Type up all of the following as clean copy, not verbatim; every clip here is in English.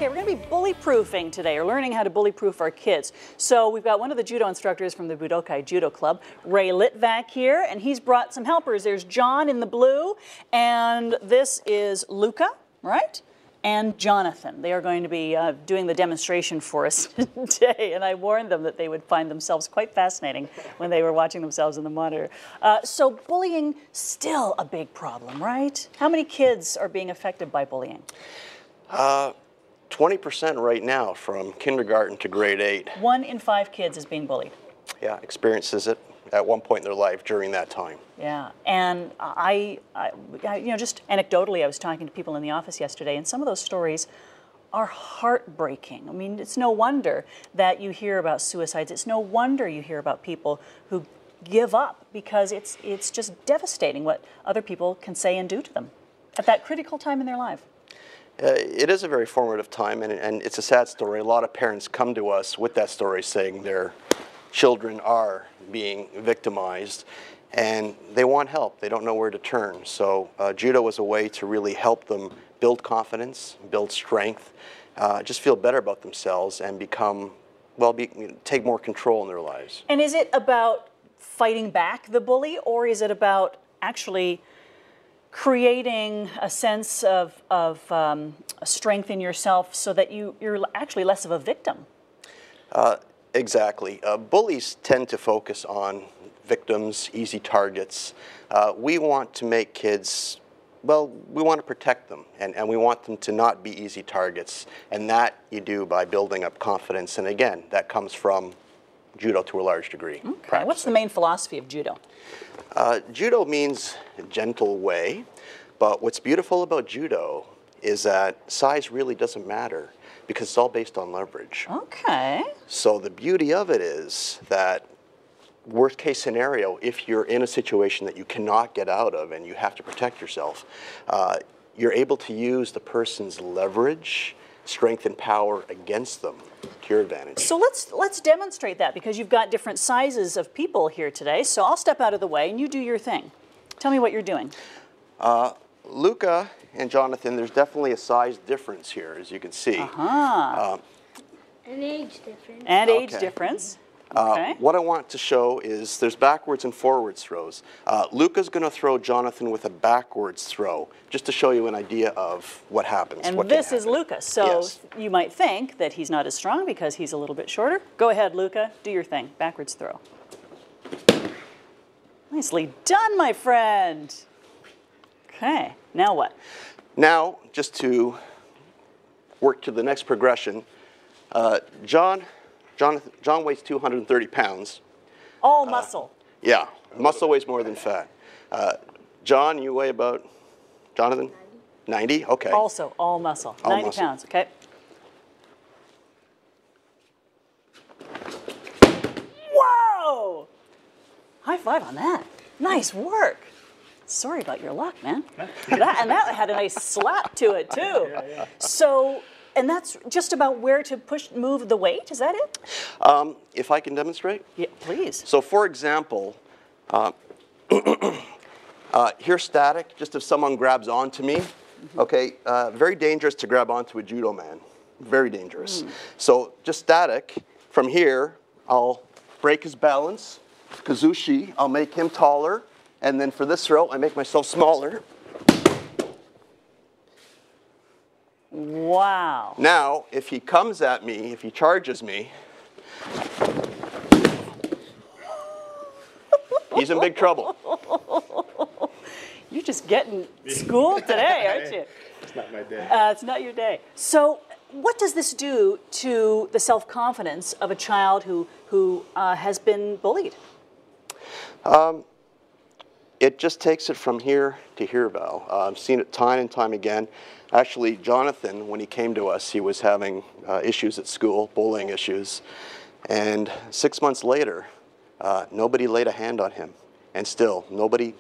Okay, we're going to be bully proofing today, or learning how to bully proof our kids. So we've got one of the judo instructors from the Budokai Judo Club, Ray Litvak here, and he's brought some helpers. There's John in the blue, and this is Luca, right? And Jonathan. They are going to be doing the demonstration for us today, and I warned them that they would find themselves quite fascinating when they were watching themselves in the monitor. So bullying, still a big problem, right? How many kids are being affected by bullying? 20% right now from kindergarten to grade 8. 1 in 5 kids is being bullied. Yeah, experiences it at one point in their life during that time. Yeah, and I you know, just anecdotally, I was talking to people in the office yesterday, and some of those stories are heartbreaking. I mean, it's no wonder that you hear about suicides. It's no wonder you hear about people who give up, because it's just devastating what other people can say and do to them at that critical time in their life. It is a very formative time, and it's a sad story. A lot of parents come to us with that story saying their children are being victimized, and they want help. They don't know where to turn. So judo was a way to really help them build confidence, build strength, just feel better about themselves, and become, well, take more control in their lives. And is it about fighting back the bully, or is it about actually creating a sense of strength in yourself so that you're actually less of a victim? Exactly. Bullies tend to focus on victims, easy targets. We want to make kids, well, we want to protect them, and we want them to not be easy targets. And that you do by building up confidence. And again, that comes from judo to a large degree. Okay. What's the main philosophy of judo? Judo means gentle way, but what's beautiful about judo is that size really doesn't matter, because it's all based on leverage. Okay. So the beauty of it is that, worst case scenario, if you're in a situation that you cannot get out of and you have to protect yourself, you're able to use the person's leverage, strength, and power against them to your advantage. So let's demonstrate that, because you've got different sizes of people here today. So I'll step out of the way and you do your thing. Tell me what you're doing. Luca and Jonathan, there's definitely a size difference here, as you can see. Uh-huh. An age difference. And age difference. Okay. What I want to show is there's backwards and forwards throws. Luca's going to throw Jonathan with a backwards throw, just to show you an idea of what happens. And this is Luca, so yes. You might think that he's not as strong because he's a little bit shorter. Go ahead, Luca, do your thing. Backwards throw. Nicely done, my friend. Okay, now what? Now, just to work to the next progression, John weighs 230 pounds. All muscle. Yeah, muscle weighs more than fat. John, you weigh about, Jonathan? 90? Okay. Also, all muscle. All 90 muscle. pounds, okay. Whoa! High five on that. Nice work. Sorry about your luck, man. And that had a nice slap to it, too. Yeah. So, and that's just about where to move the weight, is that it? If I can demonstrate? Yeah, please. So for example, here static, just if someone grabs onto me, okay, very dangerous to grab onto a judo man, very dangerous. So just static, from here, I'll break his balance, kazushi, I'll make him taller, and then for this throw, I make myself smaller. Wow. Now, if he comes at me, if he charges me, he's in big trouble. You're just getting schooled today, aren't you? It's not my day. It's not your day. So what does this do to the self-confidence of a child who has been bullied? It just takes it from here to here, Val. I've seen it time and time again. Actually, Jonathan, when he came to us, he was having issues at school, bullying issues. And 6 months later, nobody laid a hand on him. And still, nobody,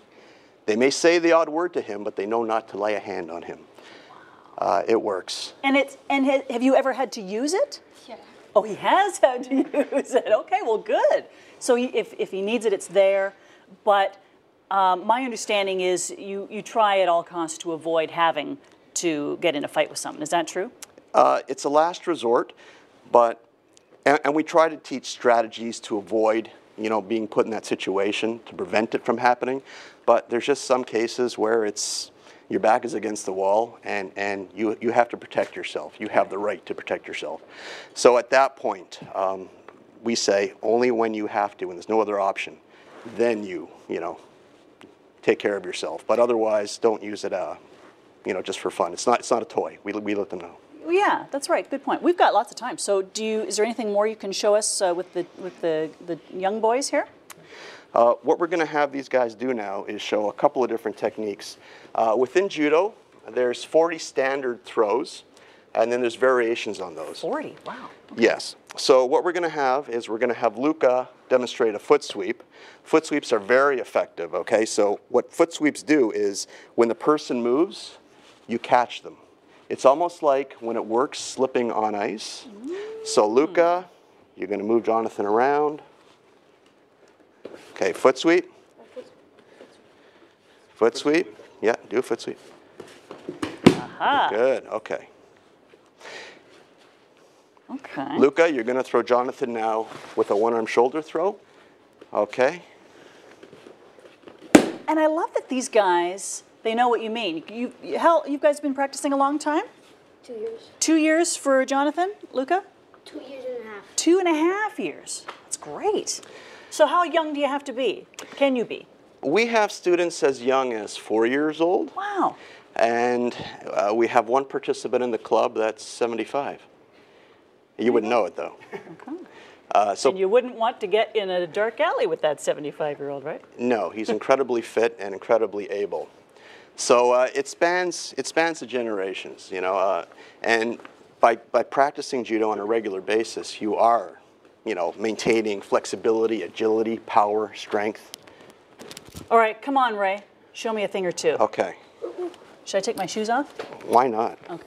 they may say the odd word to him, but they know not to lay a hand on him. It works. And have you ever had to use it? Yeah. Oh, he has had to use it. Okay, well, good. So if he needs it, it's there. But my understanding is you try at all costs to avoid having to get in a fight with someone. Is that true? It's a last resort, but, and we try to teach strategies to avoid, being put in that situation, to prevent it from happening. But there's just some cases where your back is against the wall, and you have to protect yourself. You have the right to protect yourself. So at that point, we say only when you have to, when there's no other option, then you take care of yourself. But otherwise, don't use it, just for fun. It's not a toy. We let them know. Yeah, that's right. Good point. We've got lots of time. So is there anything more you can show us with the young boys here? What we're going to have these guys do now is show a couple of different techniques. Within judo, there's 40 standard throws, and then there's variations on those. 40, wow. Okay. Yes. So what we're going to have is we're going to have Luca demonstrate a foot sweep. Foot sweeps are very effective, okay? So what foot sweeps do is when the person moves, you catch them. It's almost like when it works, slipping on ice. So Luca, you're going to move Jonathan around. Okay, foot sweep. Foot sweep. Yeah, do a foot sweep. Aha. Good, okay. Okay. Luca, you're going to throw Jonathan now with a one-arm shoulder throw. Okay. And I love that these guys, they know what you mean. You guys been practicing a long time? 2 years. 2 years for Jonathan, Luca? 2 years and a half. 2.5 years. That's great. So how young do you have to be? Can you be? We have students as young as 4 years old. Wow. And we have one participant in the club that's 75. You wouldn't know it, though. Okay. And you wouldn't want to get in a dark alley with that 75-year-old, right? No, he's incredibly fit and incredibly able. So it spans the generations, and by practicing judo on a regular basis, you are, maintaining flexibility, agility, power, strength. All right, come on, Ray. Show me a thing or two. Okay. Should I take my shoes off? Why not? Okay.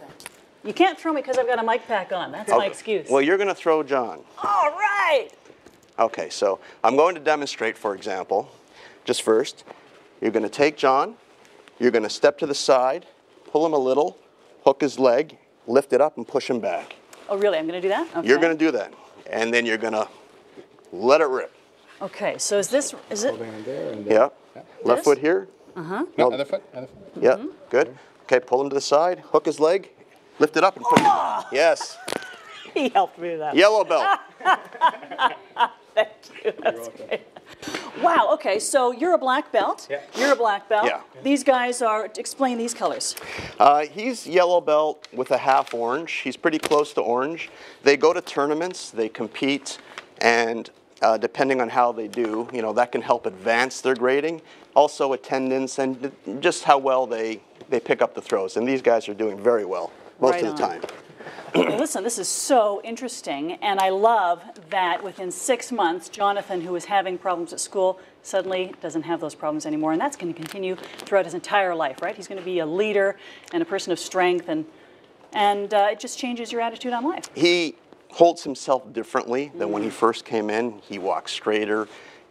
You can't throw me because I've got a mic pack on. That's my excuse. Well, you're going to throw John. All right. Okay, so I'm going to demonstrate, for example. Just first, you're going to take John. You're going to step to the side, pull him a little, hook his leg, lift it up, and push him back. Oh, really? I'm going to do that? Okay. You're going to do that. And then you're going to let it rip. Okay, so is it? Holding there and Yeah. Left This? foot here. No, other foot, other foot. Yeah, good. Okay, pull him to the side, hook his leg, lift it up, and push him. Yes. He helped me with that. Yellow belt. Thank you. That's great. Wow, okay, so you're a black belt. Yeah. You're a black belt. Yeah. These guys are, explain these colors. He's yellow belt with a half orange. He's pretty close to orange. They go to tournaments, they compete, and depending on how they do, that can help advance their grading. Also attendance and just how well they pick up the throws. And these guys are doing very well most of the time. Well, listen, this is so interesting, and I love that within 6 months, Jonathan, who was having problems at school, suddenly doesn't have those problems anymore, and that's going to continue throughout his entire life, right? He's going to be a leader and a person of strength, and it just changes your attitude on life. He holds himself differently than when he first came in. He walks straighter.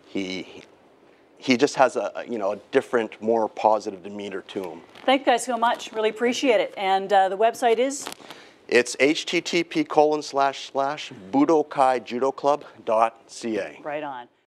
He just has a different, more positive demeanor to him. Thank you guys so much. Really appreciate it. And the website is? It's http://budokaijudoclub.ca. Right on.